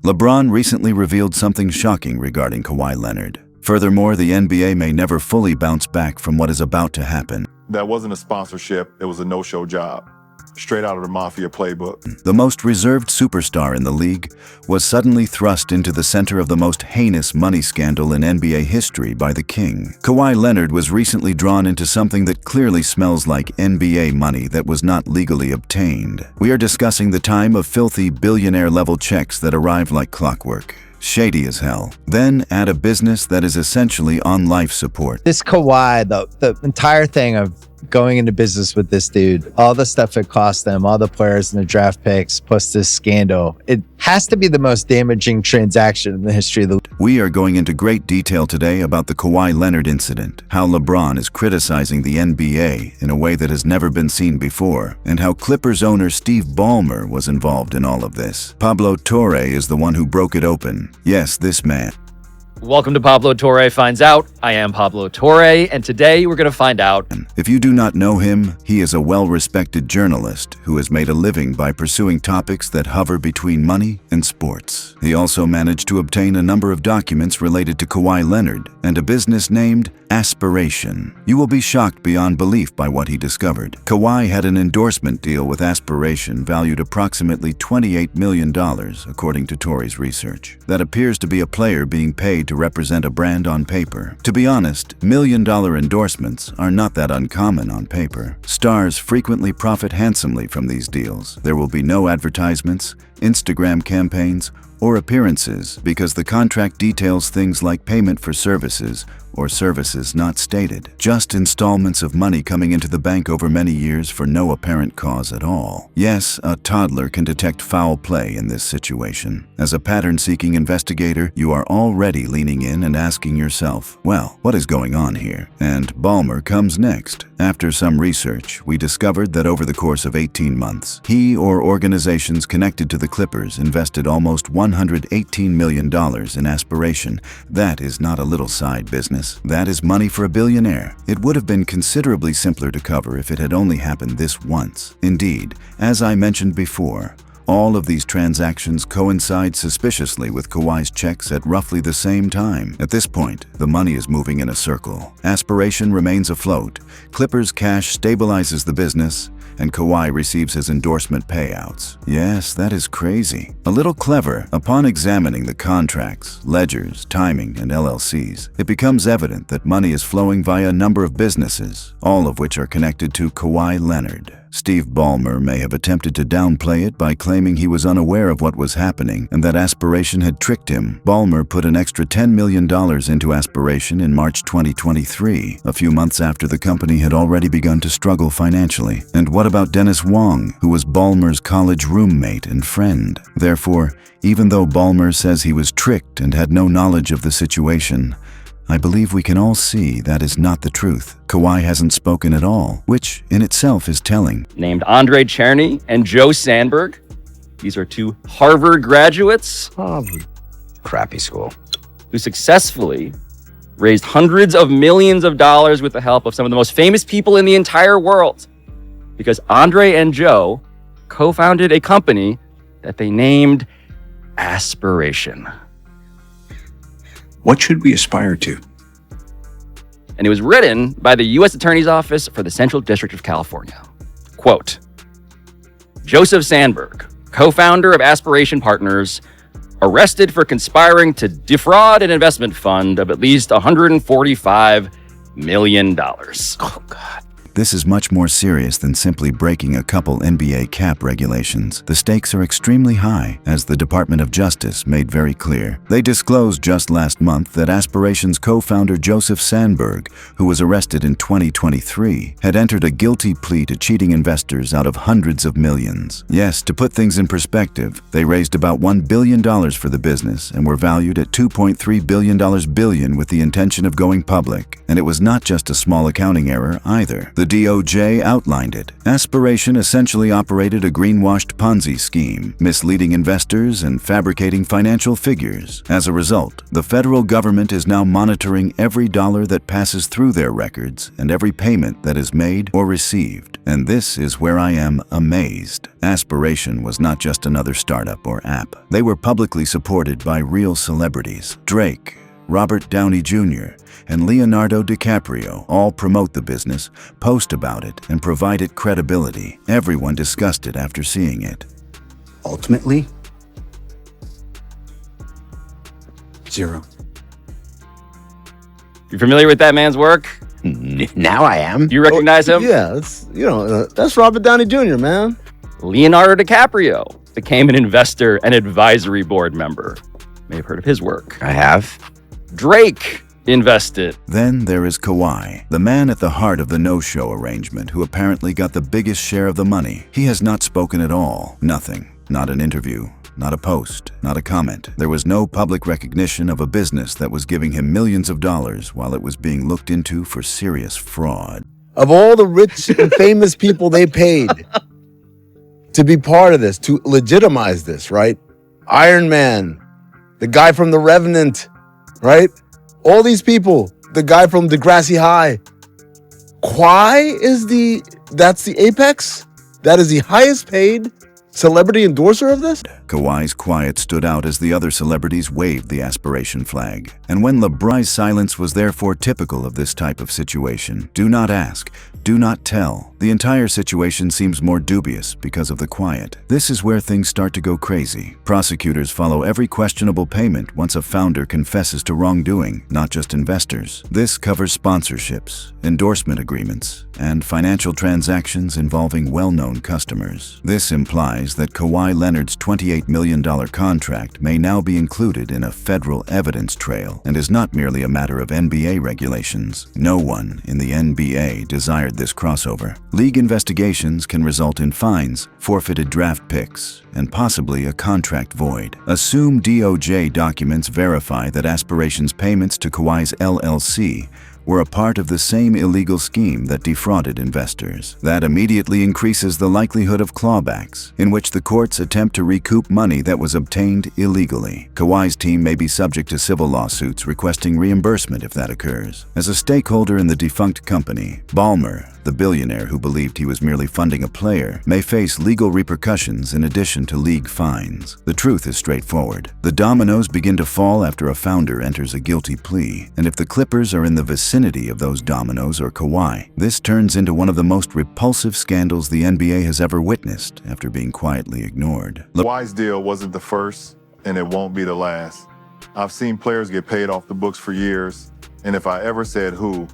LeBron recently revealed something shocking regarding Kawhi Leonard. Furthermore, the NBA may never fully bounce back from what is about to happen. That wasn't a sponsorship, it was a no-show job. Straight out of the Mafia playbook. The most reserved superstar in the league was suddenly thrust into the center of the most heinous money scandal in NBA history by the King. Kawhi Leonard was recently drawn into something that clearly smells like NBA money that was not legally obtained. We are discussing the time of filthy billionaire-level checks that arrive like clockwork. Shady as hell. Then add a business that is essentially on life support. This Kawhi, the entire thing of going into business with this dude, all the stuff it cost them, all the players and the draft picks, plus this scandal, it has to be the most damaging transaction in the history of the league. We are going into great detail today about the Kawhi Leonard incident, how LeBron is criticizing the NBA in a way that has never been seen before, and how Clippers owner Steve Ballmer was involved in all of this. Pablo Torre is the one who broke it open. Yes, this man. Welcome to Pablo Torre Finds Out. I am Pablo Torre, and today we're going to find out. If you do not know him, he is a well-respected journalist who has made a living by pursuing topics that hover between money and sports. He also managed to obtain a number of documents related to Kawhi Leonard and a business named Aspiration. You will be shocked beyond belief by what he discovered. Kawhi had an endorsement deal with Aspiration valued approximately $28 million, according to Torre's research. That appears to be a player being paid to represent a brand on paper. To be honest, million-dollar endorsements are not that uncommon on paper. Stars frequently profit handsomely from these deals. There will be no advertisements, Instagram campaigns, or appearances because the contract details things like payment for services or services not stated. Just installments of money coming into the bank over many years for no apparent cause at all. Yes, a toddler can detect foul play in this situation. As a pattern-seeking investigator, you are already leaning in and asking yourself, well, what is going on here? And Ballmer comes next. After some research, we discovered that over the course of 18 months, he or organizations connected to the Clippers invested almost $118 million in Aspiration. That is not a little side business. That is money for a billionaire. It would have been considerably simpler to cover if it had only happened this once. Indeed, as I mentioned before, all of these transactions coincide suspiciously with Kawhi's checks at roughly the same time. At this point, the money is moving in a circle. Aspiration remains afloat. Clippers cash stabilizes the business, and Kawhi receives his endorsement payouts. Yes, that is crazy. A little clever, upon examining the contracts, ledgers, timing, and LLCs, it becomes evident that money is flowing via a number of businesses, all of which are connected to Kawhi Leonard. Steve Ballmer may have attempted to downplay it by claiming he was unaware of what was happening and that Aspiration had tricked him. Ballmer put an extra $10 million into Aspiration in March 2023, a few months after the company had already begun to struggle financially. And what about Dennis Wong, who was Ballmer's college roommate and friend? Therefore, even though Ballmer says he was tricked and had no knowledge of the situation, I believe we can all see that is not the truth. Kawhi hasn't spoken at all, which in itself is telling. Named Andre Cherny and Joe Sandberg. These are two Harvard graduates. Harvard. Crappy school. Who successfully raised hundreds of millions of dollars with the help of some of the most famous people in the entire world. Because Andre and Joe co-founded a company that they named Aspiration. What should we aspire to? And it was written by the U.S. Attorney's Office for the Central District of California. Quote, Joseph Sandberg, co-founder of Aspiration Partners, arrested for conspiring to defraud an investment fund of at least $145 million. Oh, God. This is much more serious than simply breaking a couple NBA cap regulations. The stakes are extremely high, as the Department of Justice made very clear. They disclosed just last month that Aspiration's co-founder Joseph Sandberg, who was arrested in 2023, had entered a guilty plea to cheating investors out of hundreds of millions. Yes, to put things in perspective, they raised about $1 billion for the business and were valued at $2.3 billion with the intention of going public. And it was not just a small accounting error either. The DOJ outlined it. Aspiration essentially operated a greenwashed Ponzi scheme, misleading investors and fabricating financial figures. As a result, the federal government is now monitoring every dollar that passes through their records and every payment that is made or received. And this is where I am amazed. Aspiration was not just another startup or app. They were publicly supported by real celebrities. Drake, Robert Downey Jr., and Leonardo DiCaprio all promote the business, post about it, and provide it credibility. Everyone discussed it after seeing it. Ultimately, 0. You familiar with that man's work? Now I am. You recognize him? Yeah, that's Robert Downey Jr., man. Leonardo DiCaprio became an investor and advisory board member. May have heard of his work. I have. Drake invested. Then there is Kawhi, the man at the heart of the no-show arrangement who apparently got the biggest share of the money. He has not spoken at all. Nothing. Not an interview. Not a post. Not a comment. There was no public recognition of a business that was giving him millions of dollars while it was being looked into for serious fraud. Of all the rich and famous people they paid to be part of this, to legitimize this, right? Iron Man, the guy from The Revenant, right? All these people, the guy from Degrassi High. Kawhi that's the apex? That is the highest paid celebrity endorser of this? Kawhi's quiet stood out as the other celebrities waved the aspiration flag. And when LeBron's silence was therefore typical of this type of situation. Do not ask, do not tell. The entire situation seems more dubious because of the quiet. This is where things start to go crazy. Prosecutors follow every questionable payment once a founder confesses to wrongdoing, not just investors. This covers sponsorships, endorsement agreements, and financial transactions involving well-known customers. This implies that Kawhi Leonard's $28 million contract may now be included in a federal evidence trail and is not merely a matter of NBA regulations. No one in the NBA desired this crossover. League investigations can result in fines, forfeited draft picks, and possibly a contract void. Assume DOJ documents verify that Aspiration's payments to Kawhi's LLC were a part of the same illegal scheme that defrauded investors. That immediately increases the likelihood of clawbacks, in which the courts attempt to recoup money that was obtained illegally. Kawhi's team may be subject to civil lawsuits requesting reimbursement if that occurs. As a stakeholder in the defunct company, Ballmer, the billionaire who believed he was merely funding a player, may face legal repercussions in addition to league fines. The truth is straightforward. The dominoes begin to fall after a founder enters a guilty plea, and if the Clippers are in the vicinity of those dominoes or Kawhi, this turns into one of the most repulsive scandals the NBA has ever witnessed after being quietly ignored. Kawhi's deal wasn't the first, and it won't be the last. I've seen players get paid off the books for years, and if I ever said who,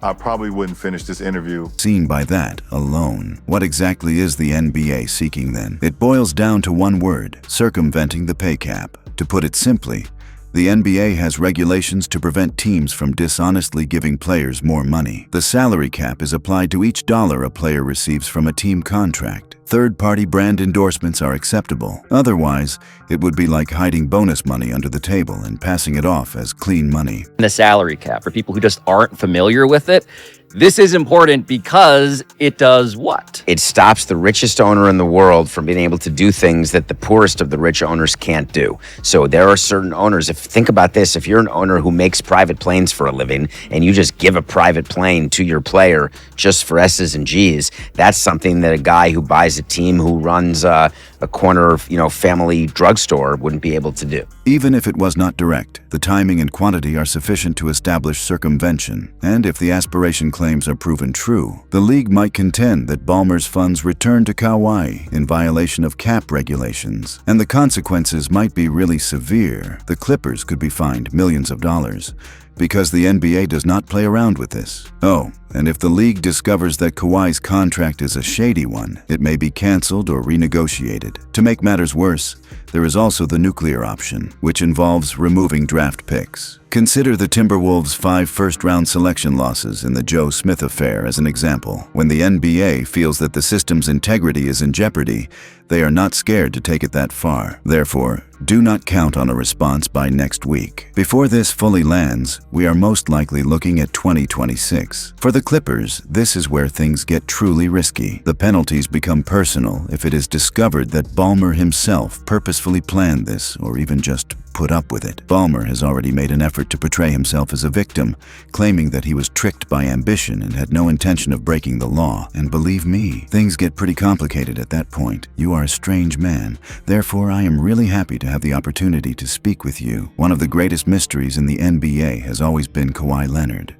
I probably wouldn't finish this interview. Seen by that alone. What exactly is the NBA seeking then? It boils down to one word: circumventing the pay cap. To put it simply, the NBA has regulations to prevent teams from dishonestly giving players more money. The salary cap is applied to each dollar a player receives from a team contract. Third-party brand endorsements are acceptable. Otherwise, it would be like hiding bonus money under the table and passing it off as clean money. The salary cap, for people who just aren't familiar with it, this is important because it does what? It stops the richest owner in the world from being able to do things that the poorest of the rich owners can't do. So there are certain owners, think about this, if you're an owner who makes private planes for a living and you just give a private plane to your player just for S's and G's, that's something that a guy who buys a team who runs a corner, family drugstore wouldn't be able to do. Even if it was not direct, the timing and quantity are sufficient to establish circumvention. And if the aspiration claims are proven true, the league might contend that Ballmer's funds returned to Kawhi in violation of cap regulations, and the consequences might be really severe. The Clippers could be fined millions of dollars, because the NBA does not play around with this. Oh, and if the league discovers that Kawhi's contract is a shady one, it may be canceled or renegotiated. To make matters worse, there is also the nuclear option, which involves removing draft picks. Consider the Timberwolves' 5 first-round selection losses in the Joe Smith affair as an example. When the NBA feels that the system's integrity is in jeopardy, they are not scared to take it that far. Therefore, Do not count on a response by next week. Before this fully lands, we are most likely looking at 2026. For the Clippers, this is where things get truly risky. The penalties become personal if it is discovered that Ballmer himself purposefully planned this or even just put up with it. Ballmer has already made an effort to portray himself as a victim, claiming that he was tricked by ambition and had no intention of breaking the law. And believe me, things get pretty complicated at that point. You are a strange man. Therefore, I am really happy to have the opportunity to speak with you. One of the greatest mysteries in the NBA has always been Kawhi Leonard.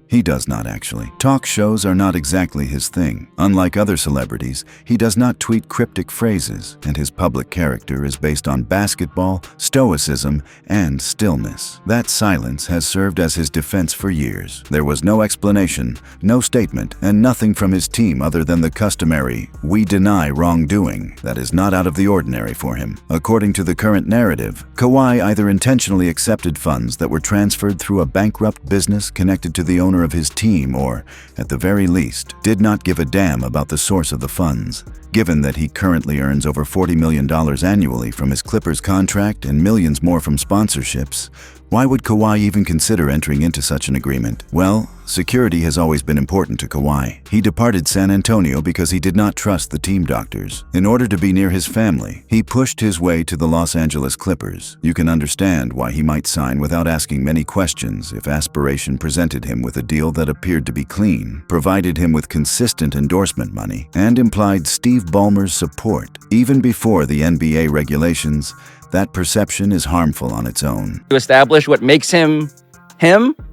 He does not actually. Talk shows are not exactly his thing. Unlike other celebrities, he does not tweet cryptic phrases, and his public character is based on basketball, stoicism, and stillness. That silence has served as his defense for years. There was no explanation, no statement, and nothing from his team other than the customary, "We deny wrongdoing," that is not out of the ordinary for him. According to the current narrative, Kawhi either intentionally accepted funds that were transferred through a bankrupt business connected to the owner of his team or, at the very least, did not give a damn about the source of the funds. Given that he currently earns over $40 million annually from his Clippers contract and millions more from sponsorships, why would Kawhi even consider entering into such an agreement? Well, security has always been important to Kawhi. He departed San Antonio because he did not trust the team doctors. In order to be near his family, he pushed his way to the Los Angeles Clippers. You can understand why he might sign without asking many questions if aspiration presented him with a deal that appeared to be clean, provided him with consistent endorsement money, and implied Steve Ballmer's support. Even before the NBA regulations, that perception is harmful on its own. To establish what makes him,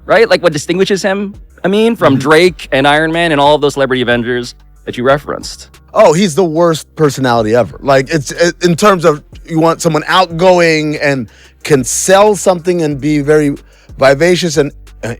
right? Like what distinguishes him, from Drake and Iron Man and all of those celebrity Avengers that you referenced. Oh, he's the worst personality ever. Like, it's in terms of you want someone outgoing and can sell something and be very vivacious and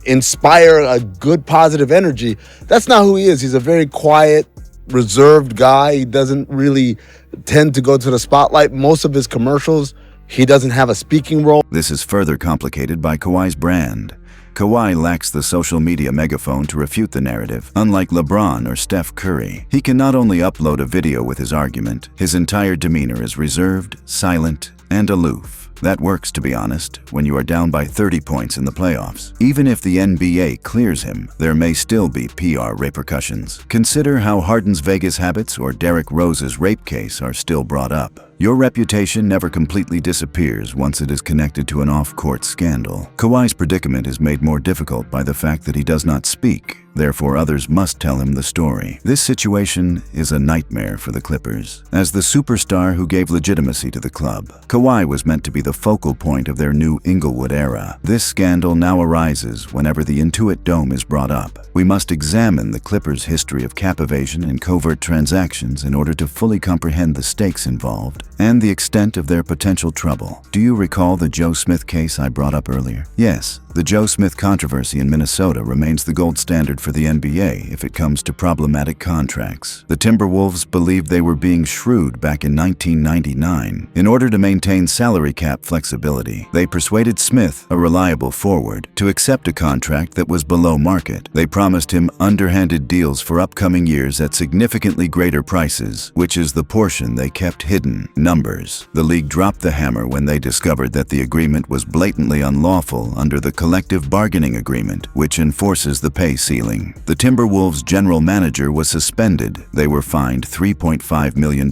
inspire a good positive energy. That's not who he is. He's a very quiet, reserved guy. He doesn't really tend to go to the spotlight. Most of his commercials, he doesn't have a speaking role. This is further complicated by Kawhi's brand. Kawhi lacks the social media megaphone to refute the narrative. Unlike LeBron or Steph Curry, he can not only upload a video with his argument, his entire demeanor is reserved, silent, and aloof. That works, to be honest, when you are down by 30 points in the playoffs. Even if the NBA clears him, there may still be PR repercussions. Consider how Harden's Vegas habits or Derrick Rose's rape case are still brought up. Your reputation never completely disappears once it is connected to an off-court scandal. Kawhi's predicament is made more difficult by the fact that he does not speak. Therefore, others must tell him the story. This situation is a nightmare for the Clippers. As the superstar who gave legitimacy to the club, Kawhi was meant to be the focal point of their new Inglewood era. This scandal now arises whenever the Intuit Dome is brought up. We must examine the Clippers' history of cap evasion and covert transactions in order to fully comprehend the stakes involved and the extent of their potential trouble. Do you recall the Joe Smith case I brought up earlier? Yes, the Joe Smith controversy in Minnesota remains the gold standard for the NBA if it comes to problematic contracts. The Timberwolves believed they were being shrewd back in 1999. In order to maintain salary cap flexibility, they persuaded Smith, a reliable forward, to accept a contract that was below market. They promised him underhanded deals for upcoming years at significantly greater prices, which is the portion they kept hidden. Numbers. The league dropped the hammer when they discovered that the agreement was blatantly unlawful under the collective bargaining agreement, which enforces the pay ceiling. The Timberwolves' general manager was suspended. They were fined $3.5 million,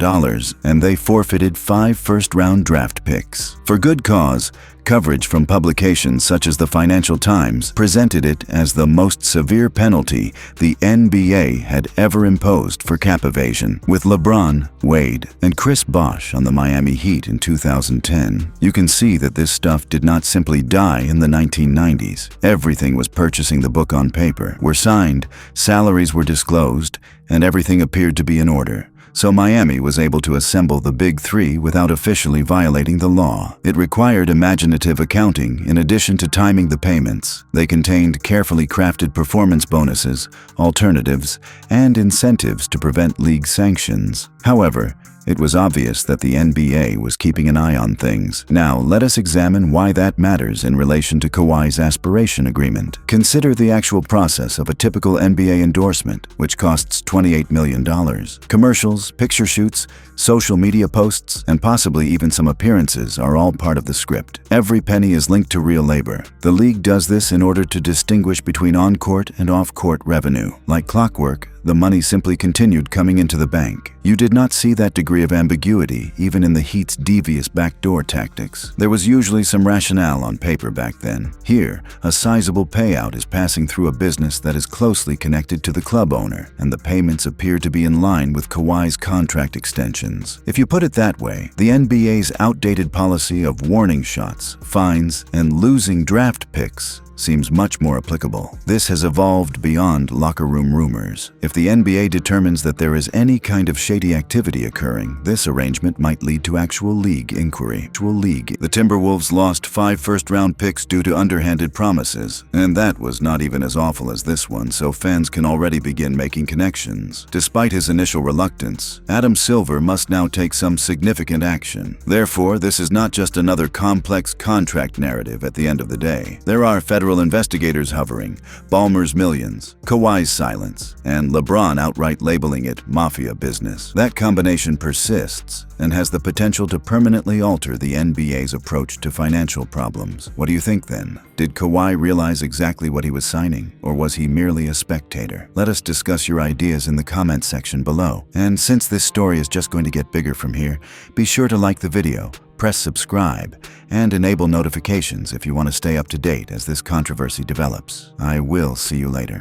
and they forfeited 5 first-round draft picks. For good cause, coverage from publications such as the Financial Times presented it as the most severe penalty the NBA had ever imposed for cap evasion. With LeBron, Wade, and Chris Bosh on the Miami Heat in 2010, you can see that this stuff did not simply die in the 1990s. Everything was purchasing the book on paper, were signed, salaries were disclosed, and everything appeared to be in order. So Miami was able to assemble the Big Three without officially violating the law. It required imaginative accounting in addition to timing the payments. They contained carefully crafted performance bonuses, alternatives, and incentives to prevent league sanctions. However, It was obvious that the NBA was keeping an eye on things. Now, let us examine why that matters in relation to Kawhi's aspiration agreement. Consider the actual process of a typical NBA endorsement, which costs $28 million. Commercials, picture shoots, social media posts, and possibly even some appearances are all part of the script. Every penny is linked to real labor. The league does this in order to distinguish between on-court and off-court revenue. Like clockwork, the money simply continued coming into the bank. You did not see that degree of ambiguity even in the Heat's devious backdoor tactics. There was usually some rationale on paper back then. Here, a sizable payout is passing through a business that is closely connected to the club owner, and the payments appear to be in line with Kawhi's contract extensions. If you put it that way, the NBA's outdated policy of warning shots, fines, and losing draft picks seems much more applicable. This has evolved beyond locker room rumors. If the NBA determines that there is any kind of shady activity occurring, this arrangement might lead to actual league inquiry. The Timberwolves lost 5 first-round picks due to underhanded promises, and that was not even as awful as this one, so fans can already begin making connections. Despite his initial reluctance, Adam Silver must now take some significant action. Therefore, this is not just another complex contract narrative at the end of the day. There are federal investigators hovering, Ballmer's millions, Kawhi's silence, and LeBron outright labeling it mafia business. That combination persists and has the potential to permanently alter the NBA's approach to financial problems. What do you think then? Did Kawhi realize exactly what he was signing, or was he merely a spectator? Let us discuss your ideas in the comments section below. And since this story is just going to get bigger from here, be sure to like the video, press subscribe, and enable notifications if you want to stay up to date as this controversy develops. I will see you later.